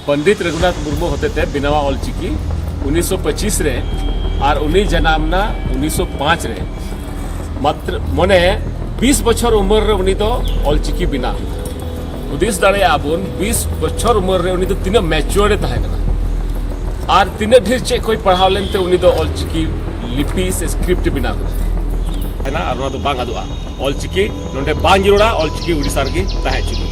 पंडित रघुनाथ मुर्मू होते थे बिनावा ऑलचिकी 1925 रे और उन्हीं जनामना 1905 रे मात्र मने 20 बछर उम्र रे उन्हीं तो ऑलचिकी बिना उदिस दाड़े आबुन 20 बछर उम्र रे उन्हीं तो तीन मैच्योर तहे कना और तीन ढेर चे कोई पढ़ाव लेनते उन्हीं तो ऑलचिकी लिपि से स्क्रिप्ट बिना है ना और तो बांग आदुआ ऑलचिकी नोंडे बांग जिरोड़ा ऑलचिकी उड़ीसा रे तहे चुकी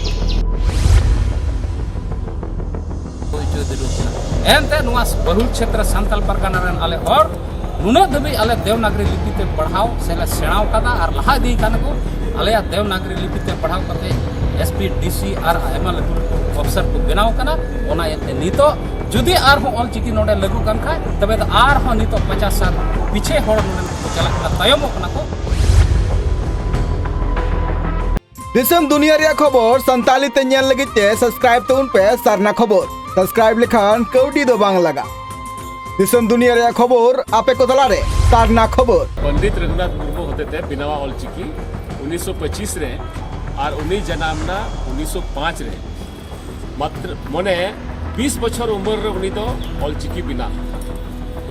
एनते बहुल क्षेत्र सांताल परगना आले और नुना धबी आले देवनागरी लिपिते पढ़ाव से सेणाव कदा और लहा दी कान को आले देवनागरी लिपिते पढ़ाव करते एसपी डीसी और आयमा लघु अफसर को बनाव कना ओना एते नितो जुदी आर हो ऑलचिकी नोडे लागू कन खा तबे तो आर हो नितो 50 साल पीछे होड़ नोडे को चला कना तयम कना को दिसम दुनिया रे खबर संताली ते नेल लगिते सब्सक्राइब तो उन पे सरना खबर सब्सक्राइब लिखान कौडी दो बांग लगा दिसम दुनिया रे खबर आपे को तला रे सरना खबर पंडित रघुनाथ मुर्मू होते थे बिनावा ऑलचिकी 1925 रे और उन्हीं जनामना 1905 रे मात्र मने 20 बछर उम्र रे उन्हीं तो ऑलचिकी बिना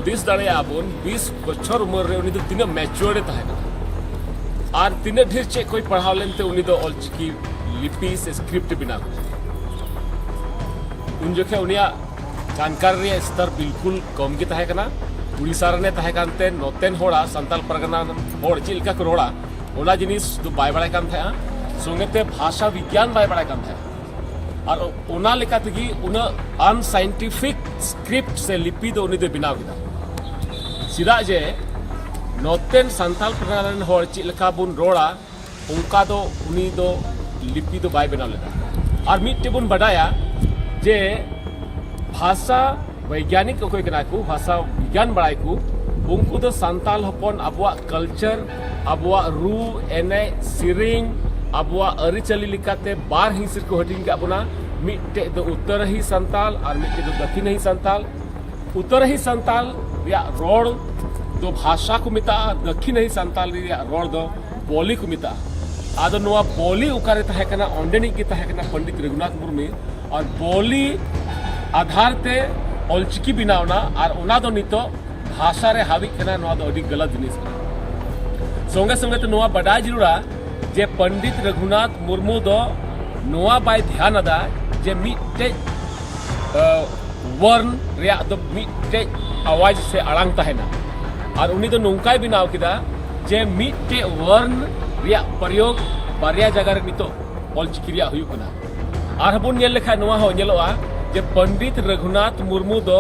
उदिस दाड़े आबुन 20 बछर उम्र रे उन्हीं तो तीन मैच्योर तहे कना और तीन ढेर चे कोई पढ़ाव लेनते उन्हीं तो ऑलचिकी लिपि से स्क्रिप्ट बिना उन जोखे उनिया जानकारी स्तर बिल्कुल कम के तहे कना उड़ीसा रे तहे कानते नोतेन होड़ा संताल परगना होड़ चिलका को रोड़ा ओना जिनिस दो बाय बड़ाय कान था संगेते भाषा विज्ञान बाय बड़ाय कान था और ओना लेका तगी उना अनसाइंटिफिक स्क्रिप्ट से लिपि दो उनी दो बिना किदा सीधा जे नोतेन संताल परगना होड़ चिलका बुन रोड़ा उनका दो उनी दो लिपि दो बाय बना लेदा और मिट्टे बुन बढ़ाया जे भाषा वैज्ञानिक कोई कना को भाषा विज्ञान बड़ाई को उनको तो संताल हपन अबुआ कल्चर अबुआ रू एने सिरिंग अबुआ अरिचली लिकाते बार हिंसर को हटिंग के अबुना मिट्टे दो उत्तर ही संताल और मिट्टे दो दक्षिण ही संताल उत्तर ही संताल या रोड दो भाषा को मिता दक्षिण ही संताल या रोड दो बोली को मिता आदो नोआ बोली उकारे तहे कना ओंडेनी की तहे कना पंडित रघुनाथ मुर्मू और बोली आधार ते ऑलचिकी बिनावना और ओना दो नितो भाषा रे हावी कना नोआ दो अडी गलत जिनिस संगे संगे तो नोआ बडाय जरूरा जे पंडित रघुनाथ मुर्मू दो नोआ बाय ध्यान अदा जे मिटे वर्ण रे दो मिटे आवाज से अड़ांग तहेना और उनी दो नोंकाय बिनाव किदा जे मिटे वर्ण रे प्रयोग बारिया जगह रे नितो ऑलचिकी रे हुयु कना और हबुन नेल लेखा नोआ हो नेलोआ जे पंडित रघुनाथ मुर्मू दो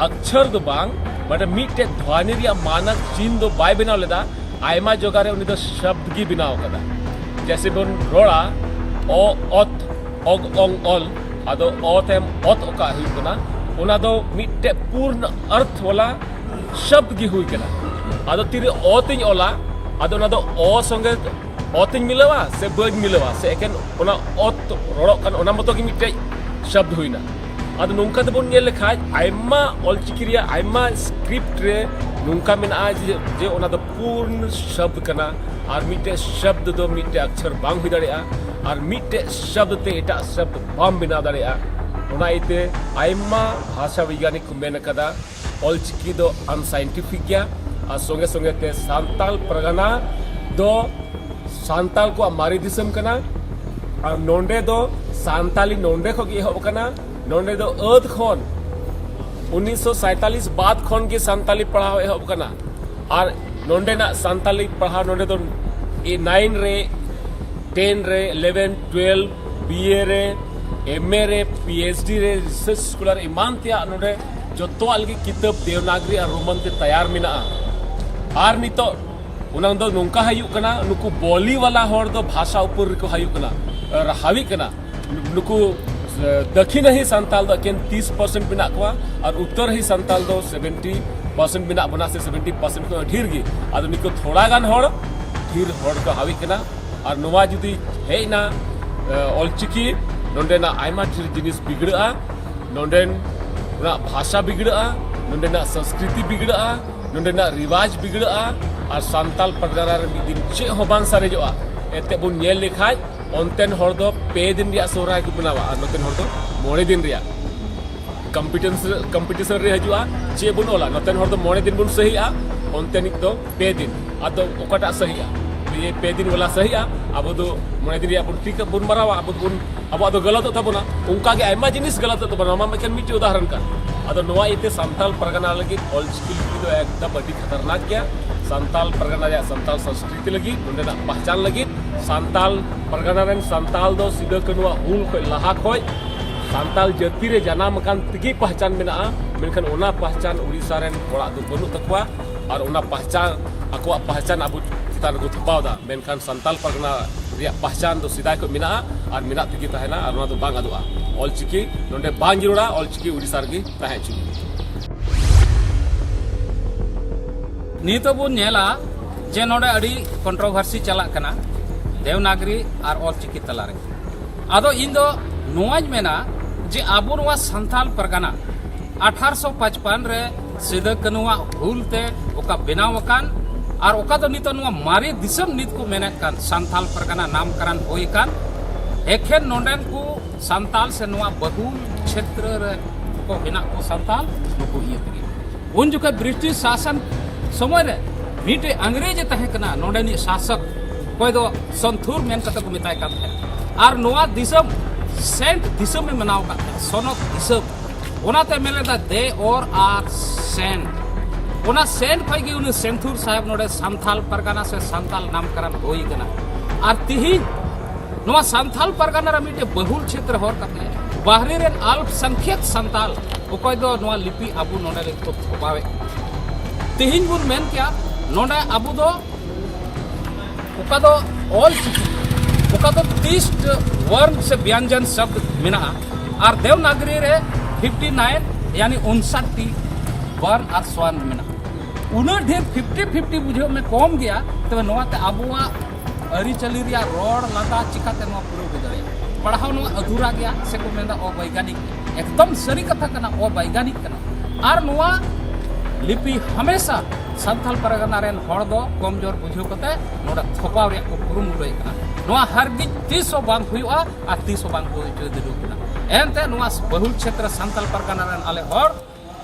अक्षर दो बांग बट मिटे ध्वनि रे मानक चिन्ह दो बाय बिनाव लेदा आयमा जगह रे उनी दो शब्द की बिनाव कदा जैसे बन रोड़ा ओ ओत ओग ओंग ओल आदो ओतेम ओत ओका हुई कना ओना दो मिटे पूर्ण अर्थ वाला शब्द की हुई कना आदो तिरे ओतिन ओला आदो ना दो ओ संगे ओतिन मिलवा से बग मिलवा से एकेन ओना ओत रोड़ो कन ओना मतो की मिटे शब्द हुईना आदो नुंका तो बन नेल लेखा आयमा ऑलचिकी रे आयमा स्क्रिप्ट रे नुंका मेना जे ओना दो पूर्ण शब्द कना और मिटे शब्द दो मिटे अक्षर बांग हुई दाड़ेया और मिटे शब्द ते एटा शब्द बाम बिना दाड़ेया ओना इते आयमा भाषा वैज्ञानिक को मेन कदा ऑलचिकी दो अनसाइंटिफिक गया और संगे संगे ते सांताल परगना दो सांताल को मारी दिसम कना और नोंडे दो सांताली नोंडे को की हो कना नोंडे दो अर्थ खोन 1947 बाद खोन के सांताली पढ़ाव हो कना और नोंडे ना सांताली पढ़ाव नोंडे दो 9 रे 10 रे 11 12 बीए रे एमए रे पीएचडी रे रिसर्च स्कॉलर ईमान तिया नोंडे जतो अलगी किताब देवनागरी और रोमन ते तैयार मिना और नितो उना दो नोंका हायु कना नुकु बोली वाला होड़ दो भाषा ऊपर को हायु कना हावी कना नुकु दक्षिण ही संताल दो केन 30% बिना को और उत्तर ही संताल दो 70% बिना बना से 70% को ढीर गी आदो निको थोड़ा गान होड़ ढीर होड़ को हावी कना और नोवा जुदी हे ना ऑलचिकी नोंडे ना आयमा ढीर जिनिस बिगड़ा नोंडे ना भाषा बिगड़ा नोंडे ना संस्कृति बिगड़ा नोंडे ना रिवाज बिगड़ा और सांताल परगना रे मिदिन चे हो बांग सारेजोआ एते बुन नेल लेखाय ओनतेन होड़ दो 2 दिन रिया सोहराय को बनावा और नोतेन होड़ दो 9 दिन रिया कंपिटिशन रे हजुआ चे बुन ओला नतेन हर दो मोने दिन बुन सहीआ ओनते निक दो 2 दिन आदो ओकाटा सहीआ ये 2 दिन वाला सहीआ अब दो मोने दिन अपन ठीक बुन मरावा अब दो गलत तबना उनका के आयमा जिनिस गलत तबना मा मेकन मिट उदाहरण का अदो नोआ इते सांताल परगना लगी ऑलचिकी दो एकदम बड़ी खतरनाक गया सांताल परगना या सांताल संस्कृति लगी उन्हें पहचान लगी सांताल परगना रेन सांताल दो सीधा कनुआ हुल को लहा खोय सांताल जाति रे जनाम कान तिगी पहचान मेना मेनखान ओना पहचान उड़ीसा रेन होड़ा दो बनु तकवा और ओना पहचान अकवा पहचान अब चितान को थपावदा मेनखान सांताल परगना रिया पहचान दो सीधा को मेना और मेना तिगी तहना और ओना दो बांग अदुआ ऑलचिकी नोंडे बांग जिरोड़ा ऑलचिकी उड़ीसा रे तहे छु नितो बुन नेला जे नोडे अड़ी कंट्रोवर्सी चला कना देवनागरी और ऑलचिकी तलारे आदो इन दो नोआज मेना जे आबो नोआ संथाल परगना 1855 रे सिदा कनुआ हुलते ओका बेनाव कान और ओका दो नितो नोआ मारे दिसम नित को मेनक कान संथाल परगना नामकरण होई कान एखेन नोंडेन को संताल से नोआ बहुल क्षेत्र रे को बिना को संताल नुको ये तरी उन जो ब्रिटिश शासन समय रे मीटे अंग्रेज तहे कना नोंडेनी शासक कोई दो संथूर मेन कत को मिताय कान है और नोआ दिसम सेंट दिसम में मनाव का सोनक दिसम ओनाते मेलेदा दे और आर सेंट ओना सेंट खैगी उन सेंथूर साहब नोडे संथाल परगना से संथाल नामकरण होई कना और तिही नोआ संथाल परगना रे मिटे बहुल क्षेत्र होर कते बाहरी रेन अल्पसंख्यक संथाल ओकय दो नोआ लिपि आबू नोडे ले को थोपावे तिहिन बुन मेन क्या नोडे आबू दो ओका दो ऑल ओका दो 30 वर्ण से व्यंजन शब्द मिना और देवनागरी रे 59 यानी 59 वर्ण और स्वर्ण मिना उन्हें ढेर 50-50 बुझे में कम गया तब नोआते आबुआ अरिचली रिया रोड लादा चिकाते नोआ पूरा गुजरे पढ़ाव नोआ अधूरा गया से को मेंदा अवैज्ञानिक एकदम सरी कथा कना अवैज्ञानिक कना और नोआ लिपि हमेशा संथाल परगना रेन हड़ दो कमजोर बुझे कते नोडा थोपाव रे को पुरुम उड़े कना नोआ हरगी 300 बांग हुआ और 300 बांग हो जो दिलु कना एनते नोआ बहुल क्षेत्र संथाल परगना रेन आले हड़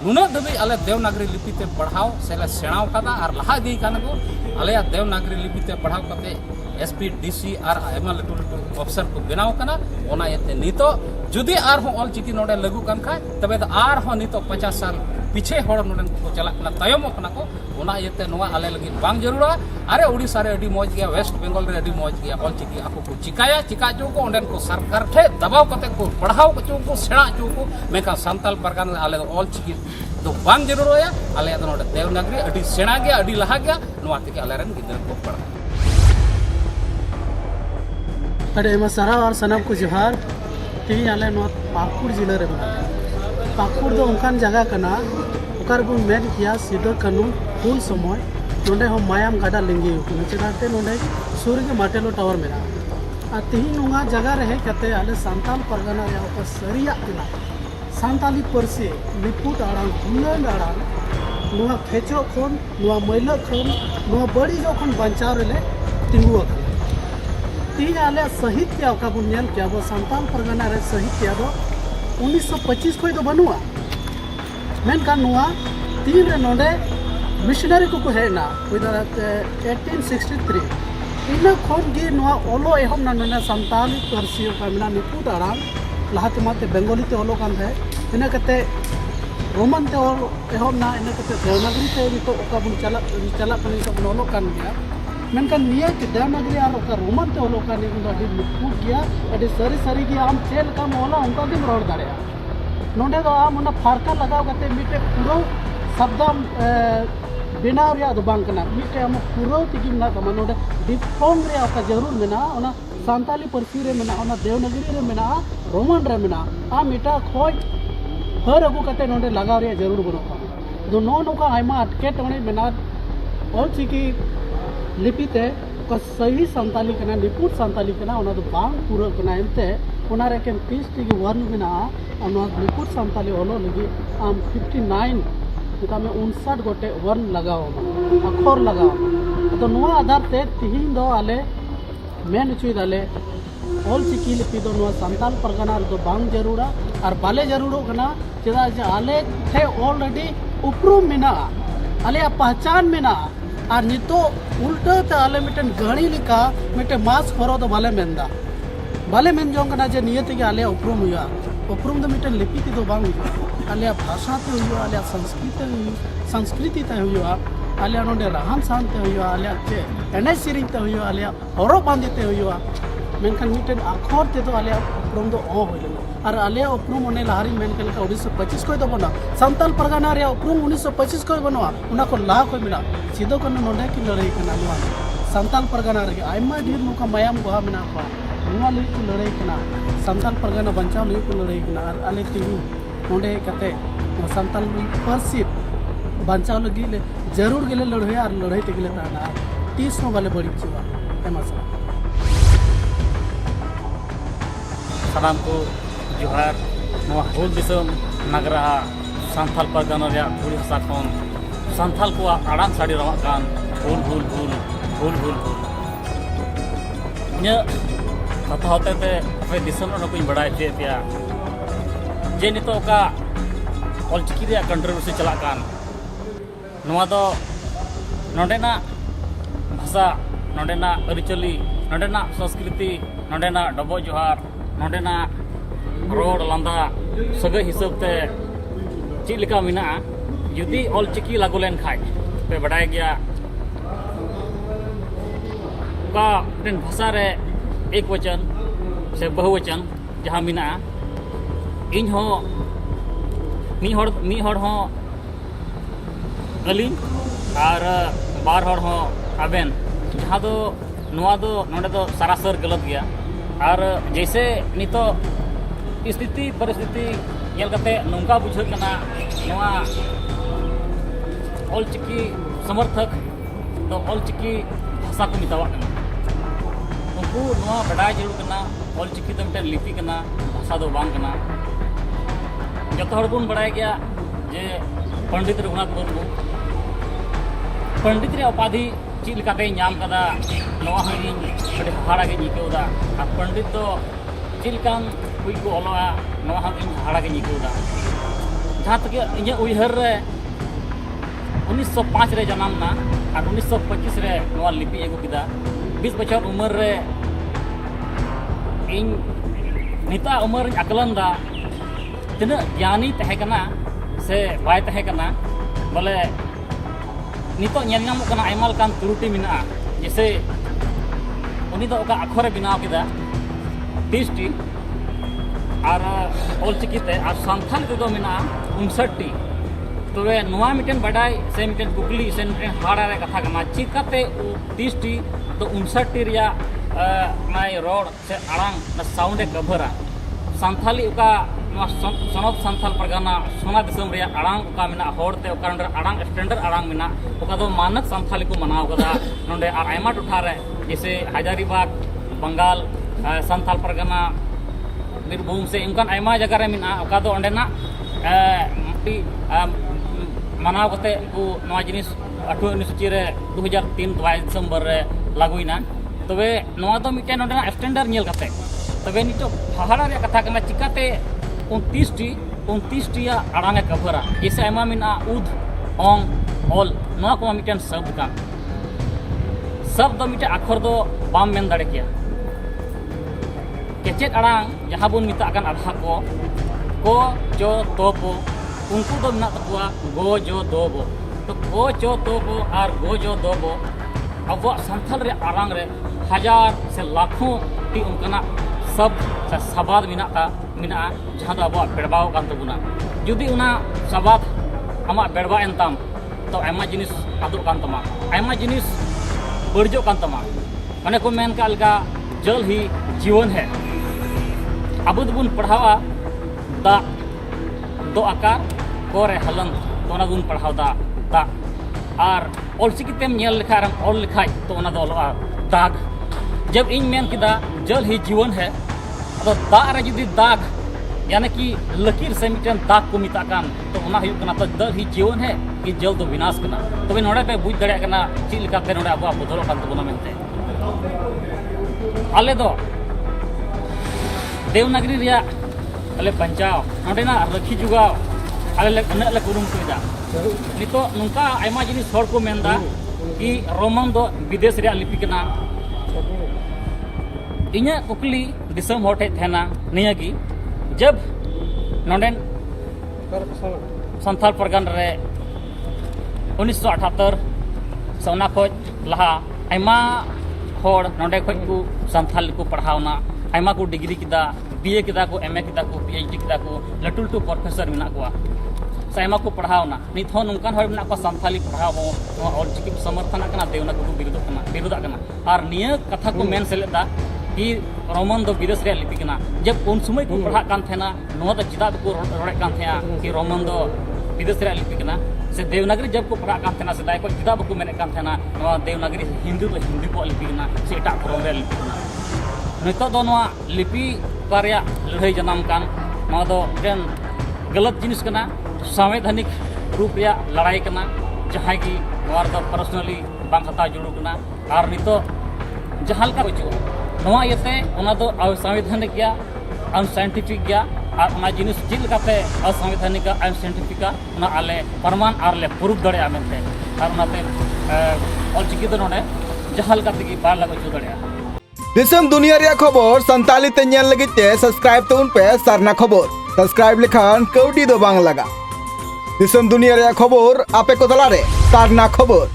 नुना दबी आले देवनागरी लिपि ते पढ़ाव सेले सेणाव कदा और लहा दी कान को आले देवनागरी लिपि ते पढ़ाव कते एसपी डीसी और आयमा लटू अफसर को बनाव कना ओना यते नितो जुदी आर हो ऑलचिकी नोडे लागू कान खाय तबे तो आर हो नितो 50 साल पीछे हड़ नोडन को चला कना तायम कना को ओना यते नोआ आले लगी बांग जरूरा अरे उड़ीसा रे अडी मौज गया वेस्ट बंगाल रे अडी मौज गया ऑलचिकी आको को चिकाया चिका जो को ओंडन को सरकार ठे दबाव कते को पढ़ाव को को सेणा जो को मेका संताल परगना आले ऑलचिकी तो बांग जरूर होया आले तो नोडे देवनागरी अडी सेणा गया अडी लहा गया नोआ ते आले रन गिदर को पढ़ा अरे एमा सारा और सनम को जोहार तीन आले नो पाकुड़ जिले रे पाकुड़ दो उनकान जगह कना ओकार बु मेन किया सिदो कानू फुल समय नोंडे हम मायाम गाडा लेंगे चेदाते नोंडे सूर्य के माटेलो टावर मेरा आ तीन नोंगा जगह रहे कते आले संताल परगना रे ओका सरिया किला संताली परसे लिपुट आड़ांग हुनन आड़ांग नोआ फेचो खोन नोआ मैला खोन नोआ बड़ी जो खोन बंचाव रे तिंगुआ तीन आले साहित्य का बुनियाल क्या वो संताल परगना रे साहित्य दो 1925 कोई तो बनुआ मेन का नुआ तीन रे नोडे मिशनरी को है ना विदर 1863 इन खोन गे नुआ ओलो एहम ना नोना संताल परसियो का मिला निपुट आराम लहाते माते बंगाली ते ओलो कान है इन कते रोमन ते एहम ना इन कते देवनागरी ते तो ओका बुन चला कनी तो ओलो कान गया मेनकान निया कि देवनागरी और ओका रोमन ते ओलो कान अडी निपुट गया अडी सरी गया हम चेल काम ओला उनका दिन रोड दाड़या नोडे दो आम उना फारका लगाव कते मिटे पूरा शब्द बिनाव रे दो बांग कना मिटे हम पूरा तिगिम ना कमा नोडे डिफॉर्म रे ओका जरूर मेना ओना सांताली परसी रे मेना ओना देवनागरी रे मेना रोमन रे मेना आ मिटा खोज हर अगु कते नोडे लगाव रे जरूर बनो का दो नो नोका आइमा अटके टोने मेना और चिकी लिपिते का सही संताली कना निपुट संताली कना ओना दो बांग पूरा कना एंते ओना रे केन 30 टिगी वर्ण मेना ओना निपुट संताली ओलो लगी आम 59 इता में 59 गोटे वर्ण लगाओ अक्षर लगाओ तो नोआ आधार ते तिहिन दो आले मेन चुई दाले ऑल चिकी लिपि दो नोआ संताल परगना दो बांग जरूरा और बाले जरूरों कना चेदा जे आले थे ऑलरेडी उपरूम मेना आले पहचान मेना और नितो उल्टा ते आले मिटन घड़ी लिका मिटे मास्क हरो तो बाले मेंदा बाले मेन जों कना जे नियत के आले उपरूम हुआ उपरूम तो मिटन लिपि ते तो बांग आले भाषा ते हुआ आले संस्कृति ते हुआ आले नोंडे रहन सहन ते हुआ आले चे एने सिरिंग ते हुआ आले हरो बांधे ते हुआ मेनखान मिटन आखर ते तो आले उपरूम तो ओ होइलेना और आले उपरूम होने लहारी मेन के लेका 1925 को तो बना संताल परगना रे उपरूम 1925 को बनवा उना को ला को मिला सिदो कन नोंडे की लड़ाई कना नुआ संताल परगना रे आयमा ढेर नुका मायाम गोहा मेना को नुआ लई की लड़ाई कना संताल परगना बंचाव लई की लड़ाई कना और आले तिहु नोंडे कते संताल पारसी बंचाव लगी ले जरूर गेले लड़ाई और लड़ाई ते गेले ताना 30 नो वाले बड़ी चुवा एमा सानाम को जोहार नवा हुल दिसम नगरा सांथाल परगना रे धुड़ी हसा खन सांथाल को आड़ान साड़ी रवा कान हुल हुल हुल हुल हुल हुल ᱤᱧᱟᱹᱜ ᱠᱟᱛᱷᱟ ᱦᱚᱛᱮᱛᱮ ᱟᱯᱮ ᱫᱤᱥᱚᱢ ᱨᱮ ᱱᱩᱠᱩᱧ ᱵᱟᱲᱟᱭ ᱦᱚᱪᱚᱭᱮᱫ ᱯᱮᱭᱟ ᱡᱮ ᱱᱤᱛᱚᱜ ᱚᱠᱟ ᱚᱞᱪᱤᱠᱤ ᱨᱮᱭᱟᱜ ᱠᱚᱱᱴᱨᱳᱵᱷᱟᱨᱥᱤ ᱪᱟᱞᱟᱜ ᱠᱟᱱ ᱱᱚᱣᱟ ᱫᱚ ᱱᱚᱰᱮᱱᱟᱜ ᱵᱷᱟষᱟ ᱱᱚᱰᱮᱱᱟᱜ ᱟᱹᱨᱤᱪᱟᱹᱞᱤ ᱱᱚᱰᱮᱱᱟᱜ ᱥᱚᱝᱥᱠᱨᱤᱛᱤ ᱱᱚᱰᱮᱱᱟᱜ ᱰᱚᱵᱚᱜ ᱡᱚᱦᱟᱨ ᱱᱚᱰᱮᱱᱟᱜ ᱨᱚᱲ ᱞᱟᱸᱫᱟ ᱥᱟᱹᱜᱟᱹᱭ ᱦᱤᱥᱟᱹᱵ ᱛᱮ ᱪᱮᱫ ᱞᱮᱠᱟ ᱢᱮᱱᱟᱜᱼᱟ ᱡᱩᱫᱤ ᱚᱞᱪᱤᱠᱤ ᱞᱟᱜᱩ ᱞᱮᱱ ᱠᱷᱟᱡ ᱯᱮ ᱵᱟᱰᱟᱭ ᱜᱮᱭᱟ का भाषा रे एक वचन से बहुवचन जहाँ मिना इन हो मी हड़ हो अलिंग और बार हड़ हो आबेन जहाँ दो नुआ दो नोडे दो सरासर गलत गया और जैसे नितो स्थिति परिस्थिति नेल कते नौका बुझे कना नुआ ऑलचिकी समर्थक तो ऑलचिकी भाषा को मितावा कना उनको नुआ बड़ाई जरूर करना ऑलचिकी तो मिटन लिपि करना भाषा दो बांग करना जत हड़ बुन बड़ाई गया जे पंडित रघुनाथ मुर्मू पंडित रे उपाधि चीज लेकाते नाम कदा नुआ हई बड़े हाड़ा के निकौदा आ पंडित तो चिलकान हुई को ओलोआ नुआ हई हाड़ा के निकौदा जहाँ तक इᱧ उयहर रे 1905 रे जन्म ना और 1925 रे नुआ लिपि एगु किदा 20 बछर उम्र रे इन निता उम्र आकलन दा तिना ज्ञानी तहे कना से बाय तहे कना बोले नितो नेल नाम कना आयमाल कान त्रुटि मिना जैसे उनी दो का अक्षर बनाव किदा 30 टी और ऑलचिकी ते और संथाल को मिना 59 टी तबे नुआ मिटन बडाई से मिटन कुकली से मिटन हाड़ा रे कथा कना चिकाते 30 टी तो 59 टी रिया नाय रोड से आड़ांग ना साउंड कभरा संथाली उका सनत संथाल परगना सोना दिसम रिया आड़ांग उका मिना होड़ते उका नंदर आड़ांग स्टैंडर्ड आड़ांग मिना उका दो मानक संथाली को मनाव कदा नंदे आर आयमा टोठा रे जैसे हजारीबाग बंगाल संथाल परगना बीरभूम से उनकान आयमा जगह रे मिना उका दो अंडेना मनाव कते को नवा जिनिस 18 यूनिवर्सिटी रे 2003 22 दिसंबर रे लागुइना तबे नवा दो मिटे नोडना स्टैंडर्ड नेल कते तबे नितो पहाड़ा रे कथा कना चिकाते 29 टी आड़ांगे कभरा जैसे आयमा मिना उद ओंग ऑल नवा को मिटन शब्द का शब्द दो मिटे अक्षर दो बाम मेन दाड़े किया केचेत आड़ांग जहां बुन मिता कान आधा को जो तो को उनको दो मिना तकुआ गो जो दो बो तो गो जो दो बो और गो जो दो बो अब संथाल रे आड़ांग रे हजार से लाखों टी उनकना सब से सबाद मिना जहाँ दो अब बेड़बाव कान तबुना जुदी उना सबाद आमा बेड़बा एनताम तो आयमा जिनिस आदो कान तमा आयमा जिनिस बड़जो कान तमा माने को मेन का अलगा जल ही जीवन है अब बुन पढ़ावा दा दो आकार कोरे हलन तो ना बुन पढ़ाव दा और ऑलचिकी तेम नेल लिखा ऑल लिखाई तो ना दो दाग जब इन मेन किदा जल ही जीवन है तो दाग रे जुदी दाग यानी कि लकीर से मिटन दाग को मिता कान तो उना हुई कना तो जल ही जीवन है कि जल तो विनाश कना तो बे नोडे पे बुझ दड़े कना चीज लिखाते नोडे अब बदलो कान तो मेनते आले दो देवनागरी रिया ale bancao nondena rakhi jugao ale anak le kurum tuida nito nungka aima jinis hor ko menda ki roman do bidesh ria lipi kana inya kukli disam hor thai thena niya gi jab nonden Santhal परगन रे 1978 सौना खोज लहा आयमा होड़ नोंडे खोज को संथाल को पढ़ावना आयमा को degree किदा BA किदा को एमए किदा को पीएचडी किदा को लटू लटू प्रोफेसर मिना को आयमा को पढ़ावना नित हो नोंकान हर मिना को संथाली पढ़ावो और चिकिप समर्थन कना देवना को विरोध कना और निया कथा को मेन सेलेदा कि रोमन दो विदेश रे लिपि कना जब उन समय को पढ़ा कान थेना नो द चिदा को रोड़े कान थेया कि रोमन दो विदेश रे लिपि कना से देवनागरी जब को पढ़ा कान थेना से दाय को चिदा को मेने कान थेना नो देवनागरी हिंदी तो हिंदी को लिपि कना से एटा क्रम रे लिपि कना नितो दो नो लिपि कार्य लड़ाई जनाम कान नो दो जन गलत जिनिस कना संवैधानिक रूप रे लड़ाई कना जहां की नोर दो पर्सनली बांग हता जुड़ू कना और नितो जहाल का बचो नवा येते ओना दो असंवैधानिक गया अनसाइंटिफिक गया और ओना जिनिस चिल काते असंवैधानिक अनसाइंटिफिक ओना आले प्रमाण आरले प्रूफ दड़े आमेते और ओनाते ऑलचिकी दो नोने जहाल काते की बार लागो चो दड़े दिसम दुनिया रे खबर संताली ते ñel लगित ते सब्सक्राइब तो उन पे सरना खबर सब्सक्राइब लेखान कौडी दो बांग लगा दिसम दुनिया रे खबर आपे को तला रे सरना खबर।